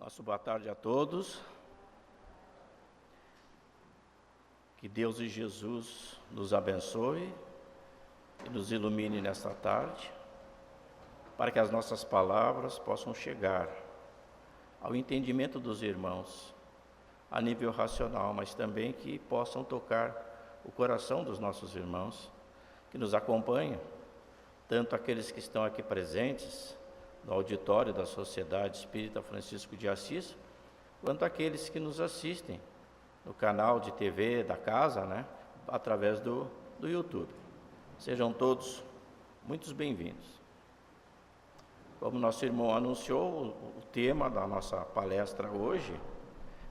Nosso boa tarde a todos. Que Deus e Jesus nos abençoe e nos ilumine nesta tarde, para que as nossas palavras possam chegar ao entendimento dos irmãos, a nível racional, mas também que possam tocar o coração dos nossos irmãos que nos acompanham, tanto aqueles que estão aqui presentes no auditório da Sociedade Espírita Francisco de Assis, quanto aqueles que nos assistem no canal de TV da casa, através do YouTube. Sejam todos muito bem-vindos. Como nosso irmão anunciou, o tema da nossa palestra hoje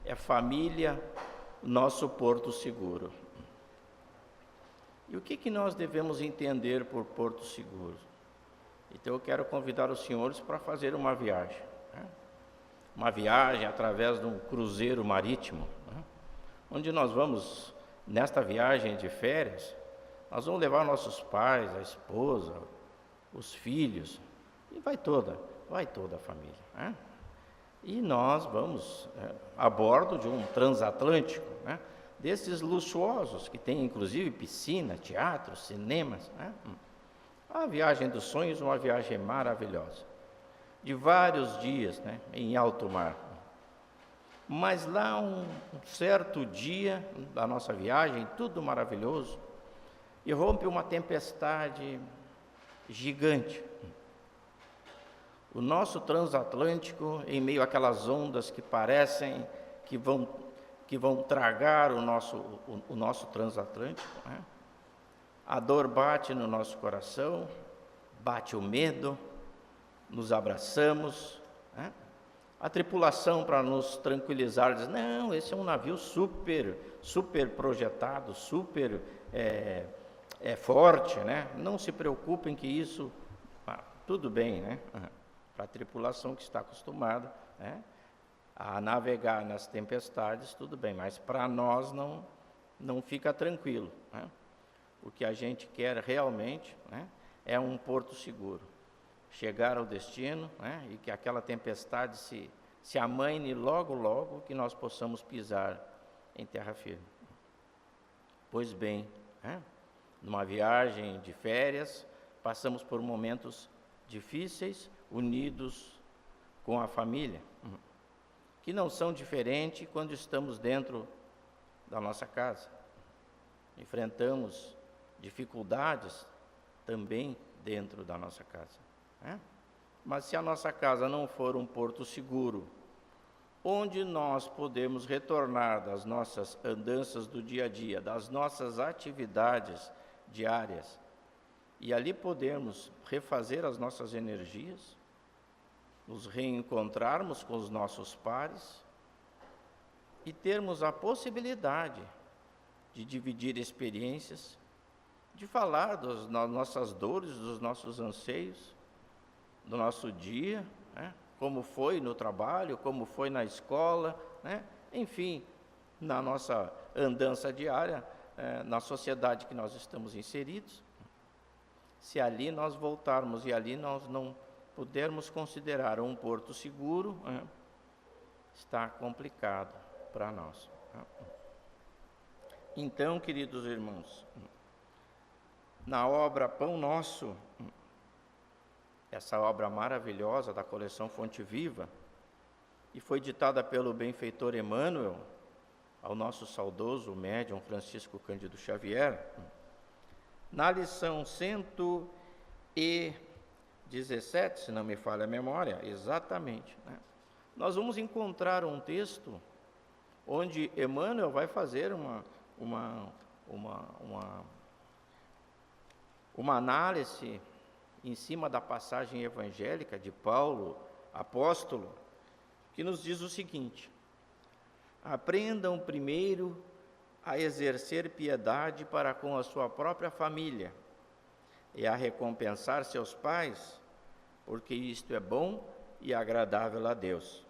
é Família, Nosso Porto Seguro. E o que nós devemos entender por Porto Seguro? Então eu quero convidar os senhores para fazer uma viagem. Uma viagem através de um cruzeiro marítimo, onde nós vamos, nesta viagem de férias, nós vamos levar nossos pais, a esposa, os filhos, e vai toda a família. E nós vamos a bordo de um transatlântico, desses luxuosos, que tem inclusive piscina, teatro, cinemas. A viagem dos sonhos, uma viagem maravilhosa, de vários dias, em alto mar. Mas lá um certo dia da nossa viagem, tudo maravilhoso, irrompe uma tempestade gigante. O nosso transatlântico, em meio àquelas ondas que parecem que vão tragar o nosso transatlântico, a dor bate no nosso coração, bate o medo, nos abraçamos, A tripulação, para nos tranquilizar, diz: não, esse é um navio super projetado, super forte, Não se preocupem que isso, tudo bem, Para a tripulação que está acostumada, a navegar nas tempestades, tudo bem, mas para nós não fica tranquilo, O que a gente quer realmente, é um porto seguro. Chegar ao destino, e que aquela tempestade se amaine logo, que nós possamos pisar em terra firme. Pois bem, numa viagem de férias, passamos por momentos difíceis, unidos com a família, que não são diferentes quando estamos dentro da nossa casa. Enfrentamos dificuldades também dentro da nossa casa. Mas se a nossa casa não for um porto seguro, onde nós podemos retornar das nossas andanças do dia a dia, das nossas atividades diárias, e ali podermos refazer as nossas energias, nos reencontrarmos com os nossos pares e termos a possibilidade de dividir experiências, de falar das nossas dores, dos nossos anseios, do nosso dia, como foi no trabalho, como foi na escola, enfim, na nossa andança diária, na sociedade que nós estamos inseridos. Se ali nós voltarmos e ali nós não pudermos considerar um porto seguro, está complicado para nós. Então, queridos irmãos, na obra Pão Nosso, essa obra maravilhosa da coleção Fonte Viva, e foi ditada pelo benfeitor Emmanuel, ao nosso saudoso médium Francisco Cândido Xavier, na lição 117, se não me falha a memória, exatamente, nós vamos encontrar um texto onde Emmanuel vai fazer uma análise em cima da passagem evangélica de Paulo, apóstolo, que nos diz o seguinte: aprendam primeiro a exercer piedade para com a sua própria família e a recompensar seus pais, porque isto é bom e agradável a Deus.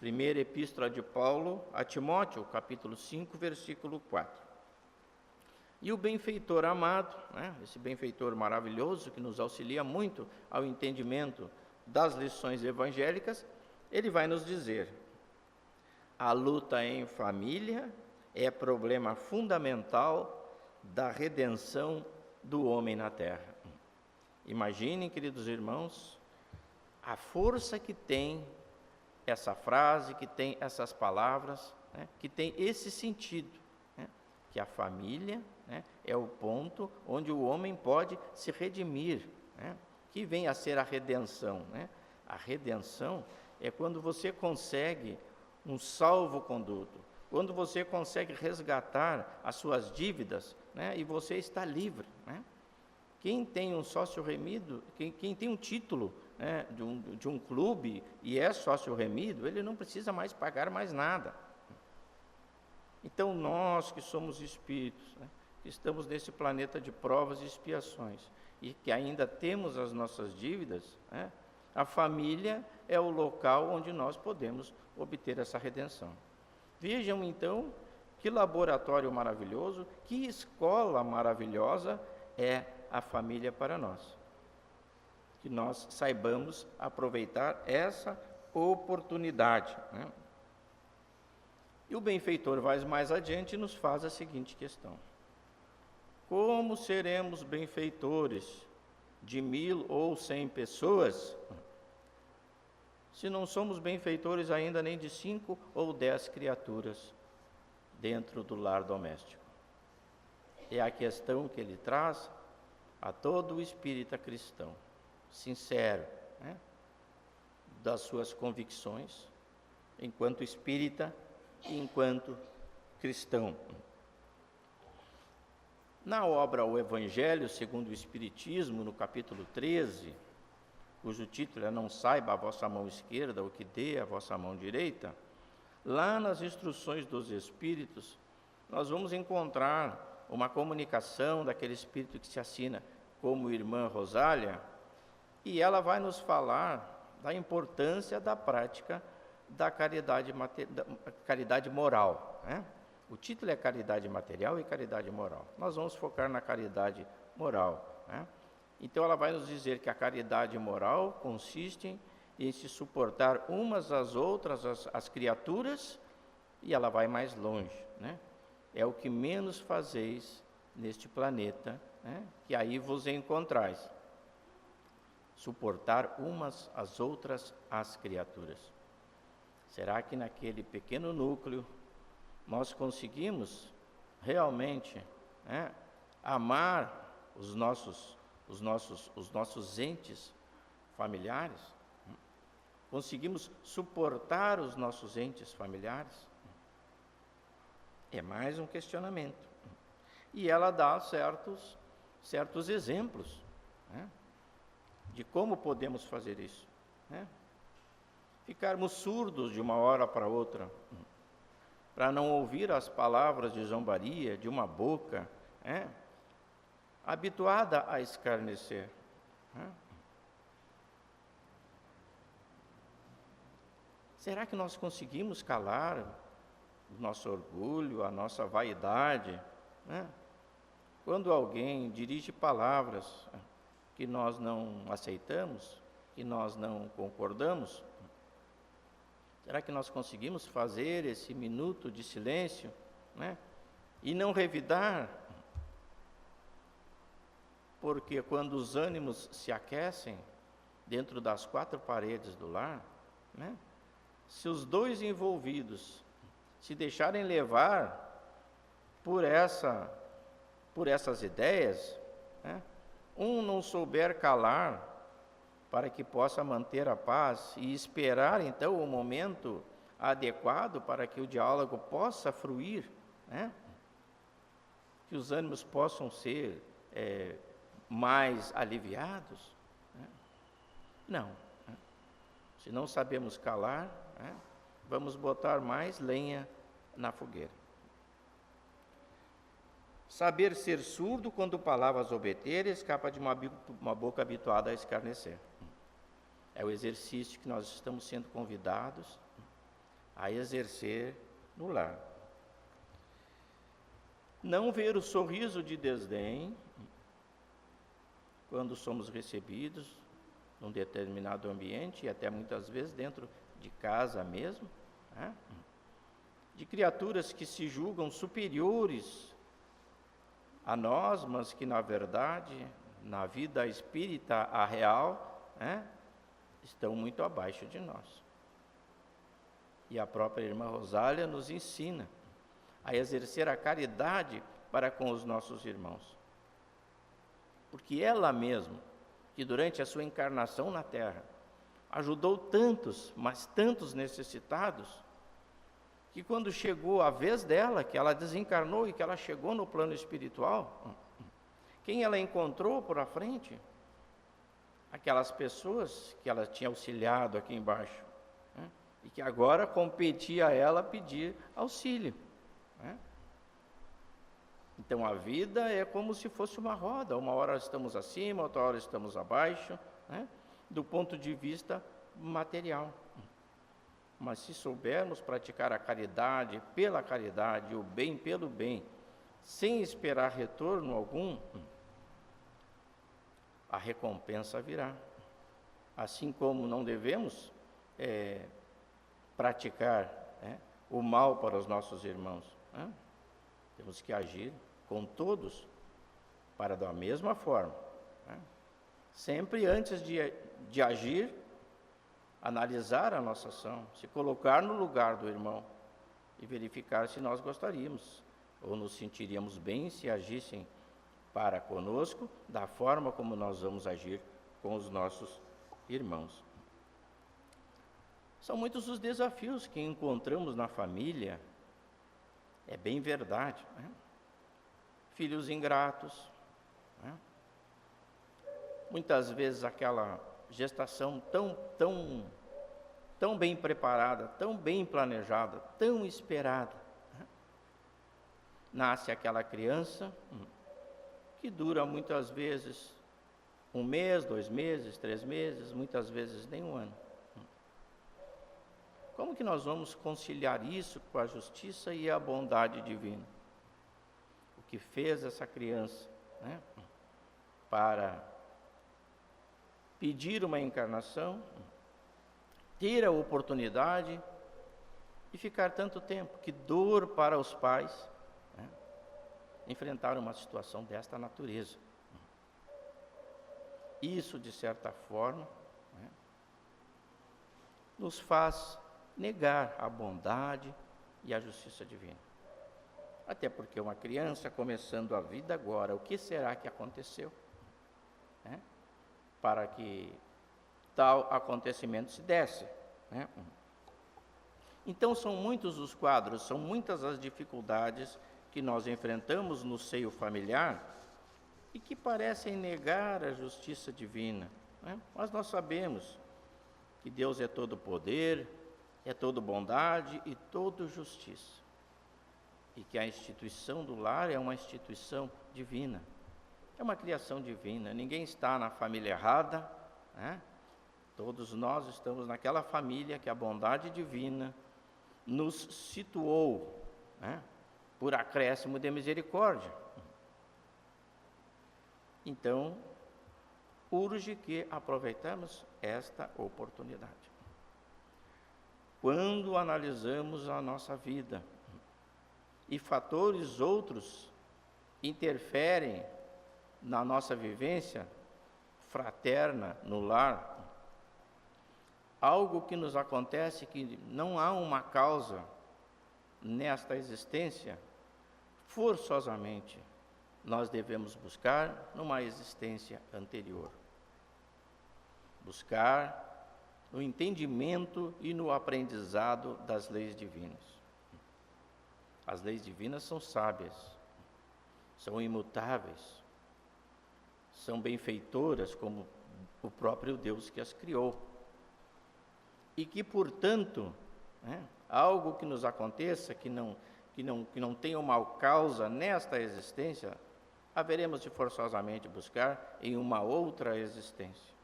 Primeira Epístola de Paulo a Timóteo, capítulo 5, versículo 4. E o benfeitor amado, esse benfeitor maravilhoso que nos auxilia muito ao entendimento das lições evangélicas, ele vai nos dizer: a luta em família é problema fundamental da redenção do homem na terra. Imaginem, queridos irmãos, a força que tem essa frase, que tem essas palavras, né, que tem esse sentido, né, que a família, né, é o ponto onde o homem pode se redimir, né, que vem a ser a redenção, né? A redenção é quando você consegue um salvo-conduto, quando você consegue resgatar as suas dívidas, né, e você está livre, né? Quem tem um sócio remido, quem tem um título, né, de um clube e é sócio remido, ele não precisa mais pagar mais nada. Então nós que somos espíritos, né, que estamos nesse planeta de provas e expiações e que ainda temos as nossas dívidas, né, a família é o local onde nós podemos obter essa redenção. Vejam então que laboratório maravilhoso, que escola maravilhosa é a família para nós. Que nós saibamos aproveitar essa oportunidade, né? E o benfeitor vai mais adiante e nos faz a seguinte questão: como seremos benfeitores de 1000 ou 100 pessoas, se não somos benfeitores ainda nem de 5 ou 10 criaturas dentro do lar doméstico? É a questão que ele traz a todo o espírita cristão, sincero, né, das suas convicções, enquanto espírita e enquanto cristão. Na obra O Evangelho segundo o Espiritismo, no capítulo 13, cujo título é Não saiba a vossa mão esquerda o que dê a vossa mão direita, lá nas instruções dos Espíritos, nós vamos encontrar uma comunicação daquele espírito que se assina como Irmã Rosália, e ela vai nos falar da importância da prática da caridade moral, né? O título é Caridade Material e Caridade Moral. Nós vamos focar na caridade moral, né? Então ela vai nos dizer que a caridade moral consiste em se suportar umas às outras, as criaturas, e ela vai mais longe, né? É o que menos fazeis neste planeta, né, que aí vos encontrais. Suportar umas às outras as criaturas. Será que naquele pequeno núcleo nós conseguimos realmente, né, amar os nossos entes familiares? Conseguimos suportar os nossos entes familiares? É mais um questionamento. E ela dá certos exemplos, né, de como podemos fazer isso, né? Ficarmos surdos de uma hora para outra, para não ouvir as palavras de zombaria de uma boca, né, habituada a escarnecer, né? Será que nós conseguimos calar o nosso orgulho, a nossa vaidade, né, quando alguém dirige palavras que nós não aceitamos, que nós não concordamos? Será que nós conseguimos fazer esse minuto de silêncio, né, e não revidar? Porque quando os ânimos se aquecem dentro das 4 paredes do lar, né, se os dois envolvidos se deixarem levar por essas ideias, né, um não souber calar para que possa manter a paz e esperar então o momento adequado para que o diálogo possa fluir, né, que os ânimos possam ser mais aliviados, né? Não, né? Se não sabemos calar, né, vamos botar mais lenha na fogueira. Saber ser surdo quando palavras obter escapa de uma boca habituada a escarnecer. É o exercício que nós estamos sendo convidados a exercer no lar. Não ver o sorriso de desdém quando somos recebidos num determinado ambiente, e até muitas vezes dentro de casa mesmo, né? De criaturas que se julgam superiores a nós, mas que na verdade, na vida espírita, a real, né, estão muito abaixo de nós. E a própria irmã Rosália nos ensina a exercer a caridade para com os nossos irmãos. Porque ela mesma, que durante a sua encarnação na Terra, ajudou tantos, mas tantos necessitados, que quando chegou a vez dela, que ela desencarnou e que ela chegou no plano espiritual, quem ela encontrou por à frente? Aquelas pessoas que ela tinha auxiliado aqui embaixo, né? E que agora competia a ela pedir auxílio, né? Então a vida é como se fosse uma roda, uma hora estamos acima, outra hora estamos abaixo, né? Do ponto de vista material. Mas se soubermos praticar a caridade pela caridade, o bem pelo bem, sem esperar retorno algum, a recompensa virá. Assim como não devemos praticar o mal para os nossos irmãos, né? Temos que agir com todos para da mesma forma, né? Sempre antes de agir, analisar a nossa ação, se colocar no lugar do irmão e verificar se nós gostaríamos ou nos sentiríamos bem se agissem para conosco da forma como nós vamos agir com os nossos irmãos. São muitos os desafios que encontramos na família, é bem verdade, né? Filhos ingratos, né? Muitas vezes aquela gestação tão bem preparada, tão bem planejada, tão esperada, né? Nasce aquela criança que dura muitas vezes 1 mês, 2 meses, 3 meses, muitas vezes nem 1 ano. Como que nós vamos conciliar isso com a justiça e a bondade divina? O que fez essa criança, né, para pedir uma encarnação, ter a oportunidade e ficar tanto tempo? Que dor para os pais, né, enfrentar uma situação desta natureza. Isso, de certa forma, né, nos faz negar a bondade e a justiça divina. Até porque uma criança começando a vida agora, o que será que aconteceu, né, para que tal acontecimento se desse, né? Então são muitos os quadros, são muitas as dificuldades que nós enfrentamos no seio familiar e que parecem negar a justiça divina, né? Mas nós sabemos que Deus é todo poder, é todo bondade e todo justiça, e que a instituição do lar é uma instituição divina, é uma criação divina. Ninguém está na família errada, né? Todos nós estamos naquela família que a bondade divina nos situou, né, por acréscimo de misericórdia. Então, urge que aproveitemos esta oportunidade. Quando analisamos a nossa vida e fatores outros interferem na nossa vivência fraterna no lar, algo que nos acontece que não há uma causa nesta existência, forçosamente nós devemos buscar numa existência anterior. Buscar no entendimento e no aprendizado das leis divinas. As leis divinas são sábias, são imutáveis, são benfeitoras como o próprio Deus que as criou. E que, portanto, né, algo que nos aconteça, que não tenha uma causa nesta existência, haveremos de forçosamente buscar em uma outra existência.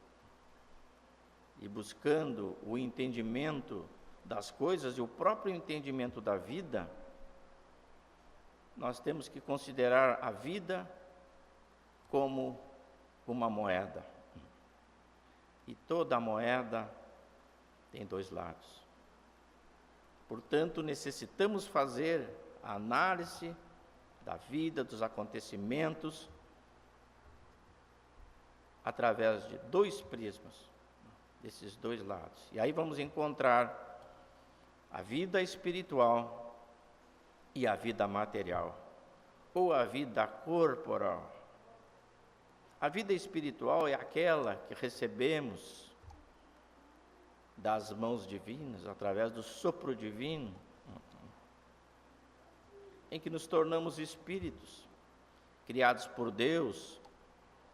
E buscando o entendimento das coisas e o próprio entendimento da vida, nós temos que considerar a vida como uma moeda. E toda moeda tem 2 lados. Portanto, necessitamos fazer a análise da vida, dos acontecimentos, através de dois prismas, desses dois lados. E aí vamos encontrar a vida espiritual e a vida material, ou a vida corporal. A vida espiritual é aquela que recebemos das mãos divinas, através do sopro divino, em que nos tornamos espíritos, criados por Deus,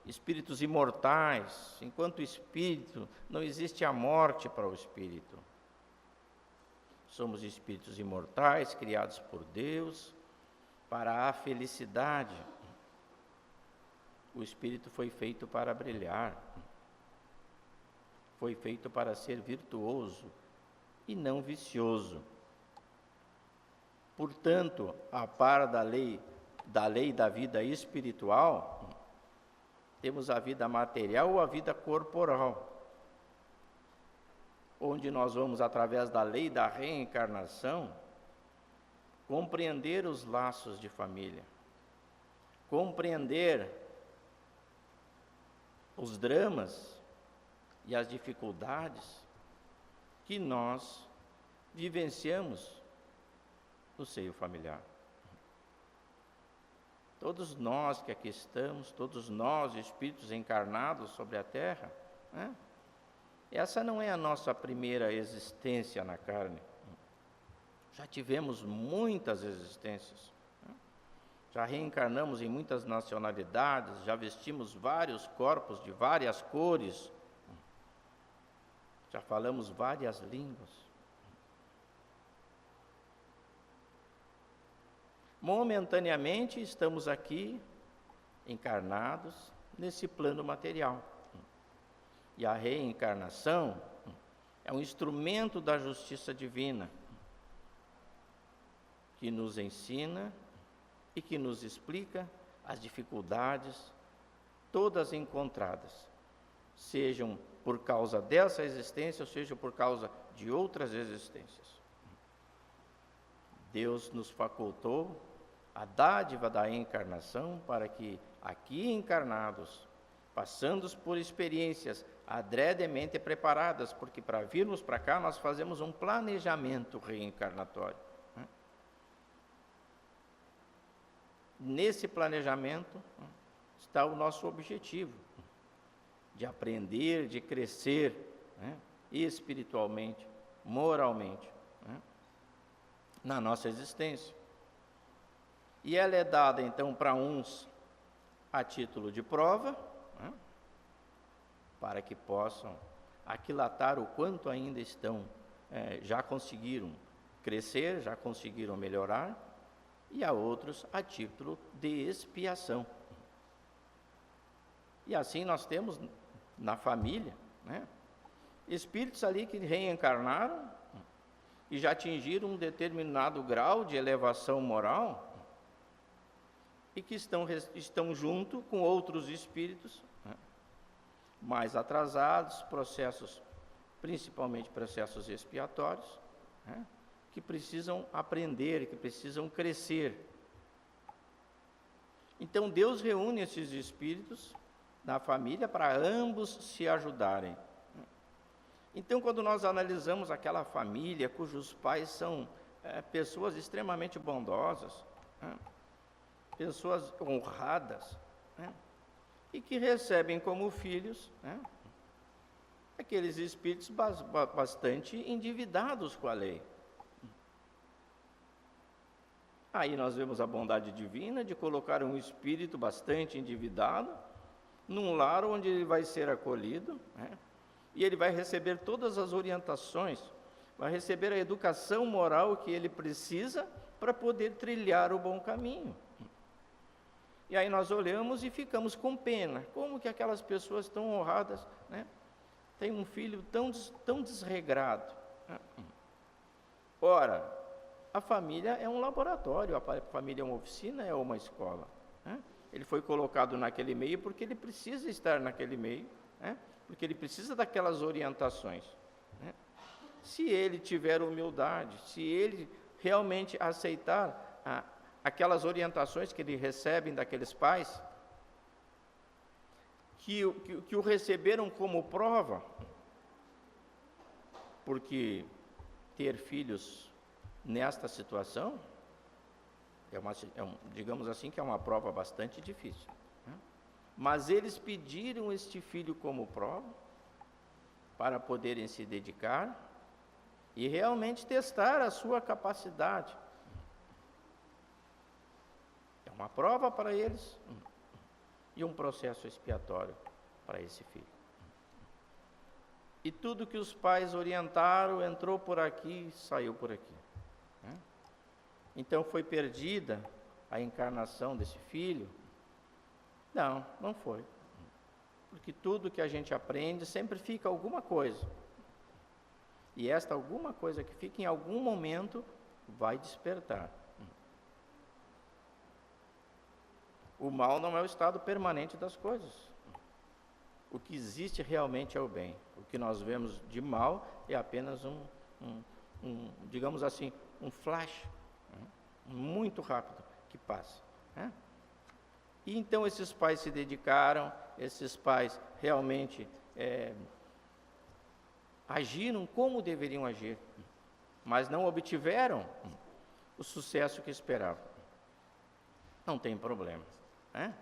espíritos imortais. Enquanto espírito, não existe a morte para o espírito. Somos espíritos imortais, criados por Deus, para a felicidade. O espírito foi feito para brilhar, foi feito para ser virtuoso e não vicioso. Portanto, a par da lei da vida espiritual, temos a vida material ou a vida corporal, onde nós vamos, através da lei da reencarnação, compreender os laços de família, compreender os dramas e as dificuldades que nós vivenciamos no seio familiar. Todos nós que aqui estamos, todos nós, espíritos encarnados sobre a Terra, né? Essa não é a nossa primeira existência na carne. Já tivemos muitas existências, né? Já reencarnamos em muitas nacionalidades, já vestimos vários corpos de várias cores, já falamos várias línguas. Momentaneamente estamos aqui, encarnados, nesse plano material. E a reencarnação é um instrumento da justiça divina, que nos ensina e que nos explica as dificuldades todas encontradas, sejam por causa dessa existência, ou seja por causa de outras existências. Deus nos facultou a dádiva da encarnação para que, aqui encarnados, passando por experiências adredemente preparadas, porque para virmos para cá nós fazemos um planejamento reencarnatório, né? Nesse planejamento está o nosso objetivo, de aprender, de crescer, né? Espiritualmente, moralmente, né? Na nossa existência. E ela é dada então para uns a título de prova, né? Para que possam aquilatar o quanto ainda estão, já conseguiram crescer, já conseguiram melhorar, e a outros a título de expiação. E assim nós temos na família, né, espíritos ali que reencarnaram e já atingiram um determinado grau de elevação moral e que estão junto com outros espíritos, né, mais atrasados, principalmente processos expiatórios, né, que precisam aprender, que precisam crescer. Então Deus reúne esses espíritos na família para ambos se ajudarem. Então, quando nós analisamos aquela família cujos pais são pessoas extremamente bondosas, né, pessoas honradas, né, e que recebem como filhos, né, aqueles espíritos bastante endividados com a lei. Aí nós vemos a bondade divina de colocar um espírito bastante endividado num lar onde ele vai ser acolhido, né, e ele vai receber todas as orientações, vai receber a educação moral que ele precisa para poder trilhar o bom caminho. E aí nós olhamos e ficamos com pena. Como que aquelas pessoas tão honradas, né, têm um filho tão desregrado? Ora, a família é um laboratório, a família é uma oficina, é uma escola, né? Ele foi colocado naquele meio porque ele precisa estar naquele meio, né, porque ele precisa daquelas orientações, né? se ele tiver humildade, se ele realmente aceitar aquelas orientações que ele recebe daqueles pais, que o receberam como prova, porque ter filhos nesta situação digamos assim, que é uma prova bastante difícil, né? Mas eles pediram este filho como prova para poderem se dedicar e realmente testar a sua capacidade. É uma prova para eles e um processo expiatório para esse filho. E tudo que os pais orientaram entrou por aqui e saiu por aqui, né? Então foi perdida a encarnação desse filho? Não, não foi. Porque tudo que a gente aprende sempre fica alguma coisa. E esta alguma coisa que fica em algum momento vai despertar. O mal não é o estado permanente das coisas. O que existe realmente é o bem. O que nós vemos de mal é apenas digamos assim, um flash, muito rápido que passa, né? E então esses pais se dedicaram, esses pais realmente agiram como deveriam agir, mas não obtiveram o sucesso que esperavam. Não tem problema, né?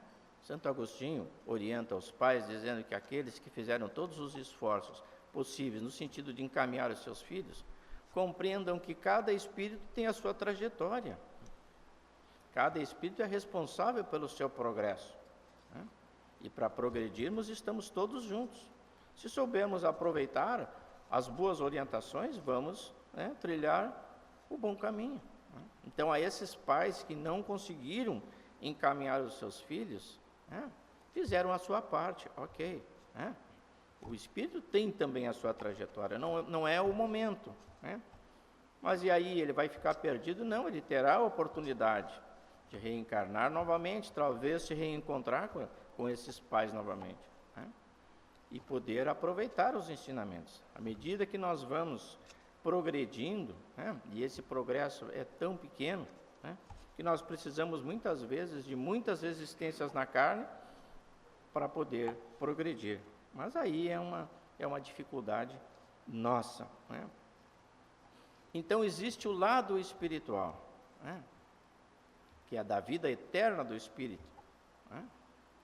Santo Agostinho orienta os pais dizendo que aqueles que fizeram todos os esforços possíveis no sentido de encaminhar os seus filhos, compreendam que cada espírito tem a sua trajetória. Cada espírito é responsável pelo seu progresso, né? E para progredirmos estamos todos juntos. Se soubermos aproveitar as boas orientações, vamos, né, trilhar o bom caminho, né? Então, a esses pais que não conseguiram encaminhar os seus filhos, né, fizeram a sua parte, ok, né? O espírito tem também a sua trajetória, não é o momento, né? Mas e aí, ele vai ficar perdido? Não, ele terá a oportunidade de reencarnar novamente, talvez se reencontrar com esses pais novamente, né? E poder aproveitar os ensinamentos. À medida que nós vamos progredindo, né, e esse progresso é tão pequeno, né, que nós precisamos muitas vezes de muitas resistências na carne para poder progredir. Mas aí é uma dificuldade nossa, né? Então existe o lado espiritual, né, que é da vida eterna do espírito, né?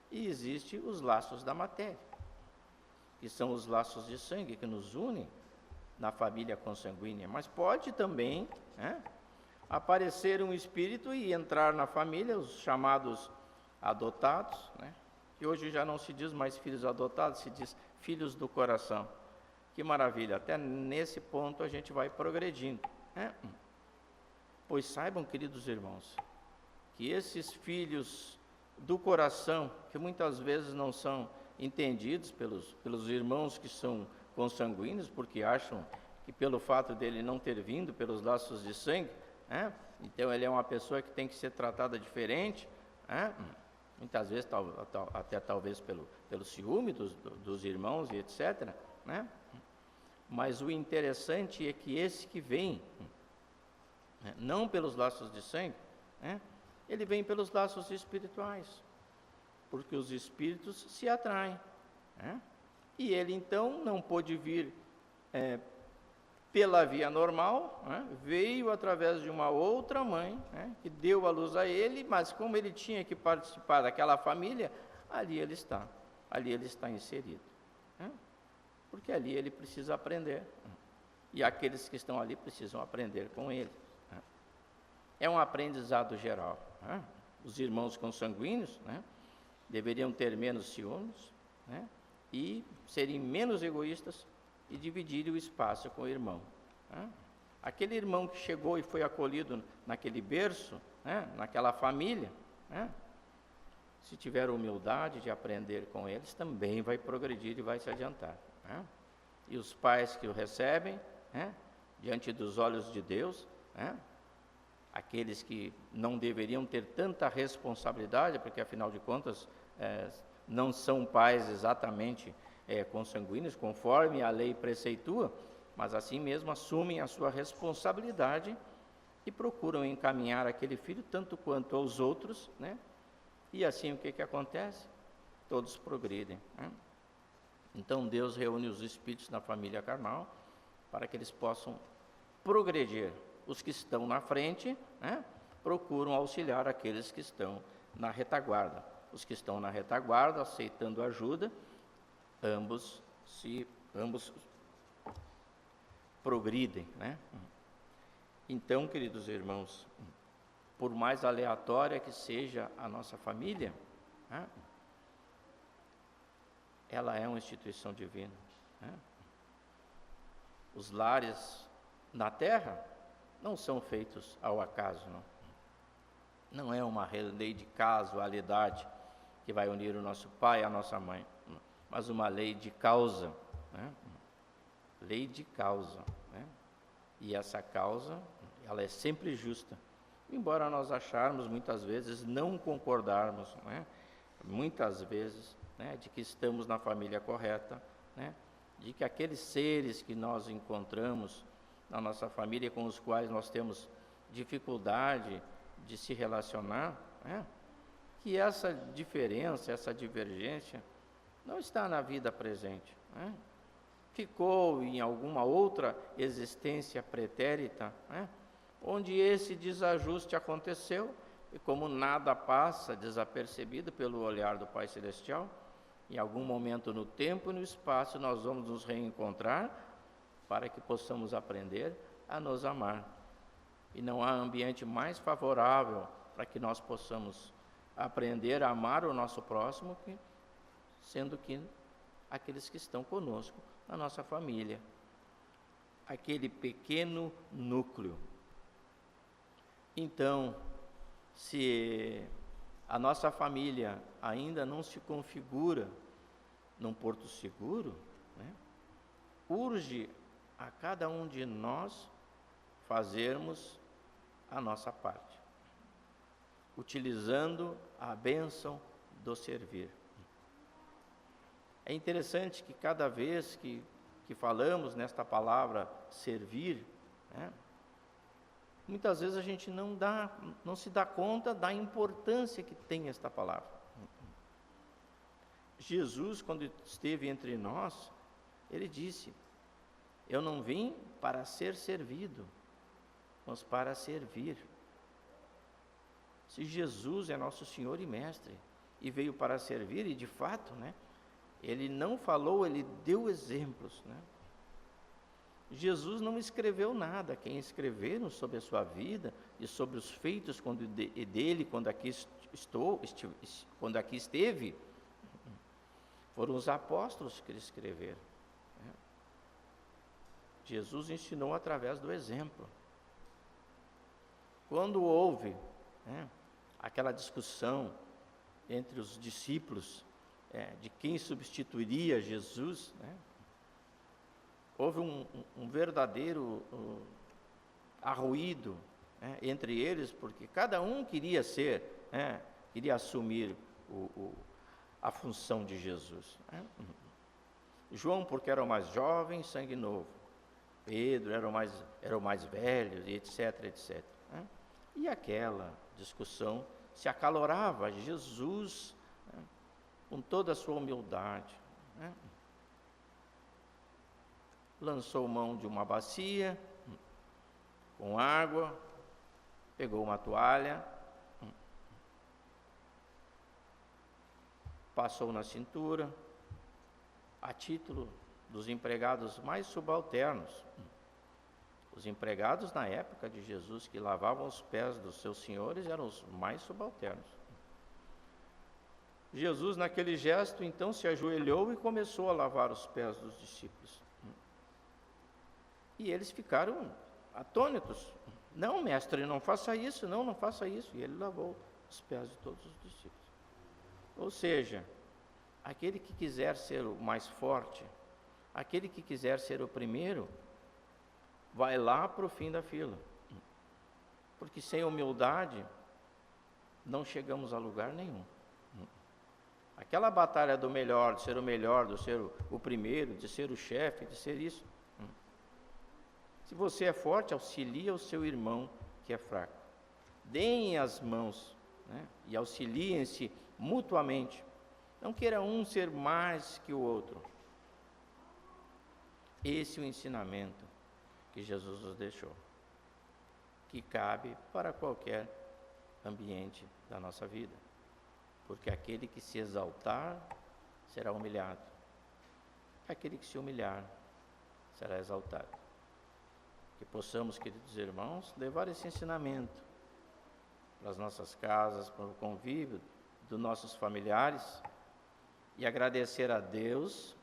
E existe os laços da matéria, que são os laços de sangue que nos unem na família consanguínea. Mas pode também, né, aparecer um espírito e entrar na família, os chamados adotados, né? Que hoje já não se diz mais filhos adotados, se diz filhos do coração. Que maravilha, até nesse ponto a gente vai progredindo, né? Pois saibam, queridos irmãos, que esses filhos do coração, que muitas vezes não são entendidos pelos irmãos que são consanguíneos, porque acham que pelo fato dele não ter vindo pelos laços de sangue, né, então ele é uma pessoa que tem que ser tratada diferente, né, muitas vezes até talvez pelo ciúme dos irmãos e etc., né? Mas o interessante é que esse que vem, né, não pelos laços de sangue, né, ele vem pelos laços espirituais, porque os espíritos se atraem, né? E ele então não pôde vir pela via normal, né? Veio através de uma outra mãe, né, que deu a luz a ele, mas como ele tinha que participar daquela família, ali ele está inserido, né? Porque ali ele precisa aprender, e aqueles que estão ali precisam aprender com ele, né? É um aprendizado geral, né? Os irmãos consanguíneos, né, deveriam ter menos ciúmes, né, e serem menos egoístas e dividirem o espaço com o irmão, né? Aquele irmão que chegou e foi acolhido naquele berço, né, naquela família, né, se tiver humildade de aprender com eles, também vai progredir e vai se adiantar, né? E os pais que o recebem, né, diante dos olhos de Deus, né, aqueles que não deveriam ter tanta responsabilidade, porque afinal de contas não são pais exatamente consanguíneos, conforme a lei preceitua, mas assim mesmo assumem a sua responsabilidade e procuram encaminhar aquele filho tanto quanto aos outros, né? E assim o que acontece? Todos progridem, né? Então Deus reúne os espíritos na família carnal para que eles possam progredir. Os que estão na frente, né, procuram auxiliar aqueles que estão na retaguarda. Os que estão na retaguarda, aceitando ajuda, ambos progridem, né? Então, queridos irmãos, por mais aleatória que seja a nossa família, né, ela é uma instituição divina, né? Os lares na terra não são feitos ao acaso, não. Não é uma lei de casualidade que vai unir o nosso pai e a nossa mãe, mas uma lei de causa, né? Lei de causa, né? E essa causa, ela é sempre justa, embora nós acharmos muitas vezes, não concordarmos, né? Muitas vezes, né, de que estamos na família correta, né? De que aqueles seres que nós encontramos na nossa família, com os quais nós temos dificuldade de se relacionar, né, que essa diferença, essa divergência não está na vida presente, né? Ficou em alguma outra existência pretérita, né, onde esse desajuste aconteceu, e como nada passa desapercebido pelo olhar do Pai Celestial, em algum momento no tempo e no espaço nós vamos nos reencontrar para que possamos aprender a nos amar. E não há ambiente mais favorável para que nós possamos aprender a amar o nosso próximo, sendo que aqueles que estão conosco na nossa família, aquele pequeno núcleo. Então, se a nossa família ainda não se configura num porto seguro, né, urge a cada um de nós fazermos a nossa parte, utilizando a bênção do servir. É interessante que cada vez que falamos nesta palavra servir, né, muitas vezes a gente não se dá conta da importância que tem esta palavra. Jesus, quando esteve entre nós, ele disse: eu não vim para ser servido, mas para servir. Se Jesus é nosso Senhor e Mestre, e veio para servir, e de fato, né, ele não falou, ele deu exemplos, né? Jesus não escreveu nada. Quem escreveram sobre a sua vida e sobre os feitos dele quando aqui esteve, foram os apóstolos que escreveram, né? Jesus ensinou através do exemplo. Quando houve, né, aquela discussão entre os discípulos, de quem substituiria Jesus, né, houve um verdadeiro arruído, né, entre eles, porque cada um queria queria assumir a função de Jesus, né? João, porque era o mais jovem, sangue novo. Pedro era o mais velho, e etc, etc, né? E aquela discussão se acalorava. Jesus, né, com toda a sua humildade, né, lançou mão de uma bacia com água, pegou uma toalha, passou na cintura, a título dos empregados mais subalternos. Os empregados na época de Jesus que lavavam os pés dos seus senhores eram os mais subalternos. Jesus, naquele gesto, então, se ajoelhou e começou a lavar os pés dos discípulos. E eles ficaram atônitos. Não, mestre, não faça isso, não faça isso. E ele lavou os pés de todos os discípulos. Ou seja, aquele que quiser ser o mais forte, aquele que quiser ser o primeiro, vai lá para o fim da fila. Porque sem humildade, não chegamos a lugar nenhum. Aquela batalha do melhor, de ser o melhor, de ser o primeiro, de ser o chefe, de ser isso, Se você é forte, auxilia o seu irmão que é fraco. Deem as mãos, né? E auxiliem-se mutuamente. Não queira um ser mais que o outro. Esse é o ensinamento que Jesus nos deixou, que cabe para qualquer ambiente da nossa vida. Porque aquele que se exaltar será humilhado. Aquele que se humilhar será exaltado. Que possamos, queridos irmãos, levar esse ensinamento para as nossas casas, para o convívio dos nossos familiares e agradecer a Deus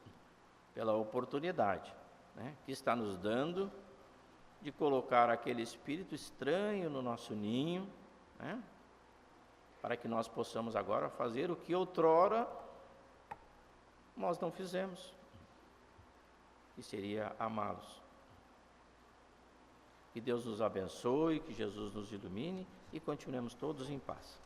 pela oportunidade, né, que está nos dando de colocar aquele espírito estranho no nosso ninho, né, para que nós possamos agora fazer o que outrora nós não fizemos, que seria amá-los. Que Deus nos abençoe, que Jesus nos ilumine e continuemos todos em paz.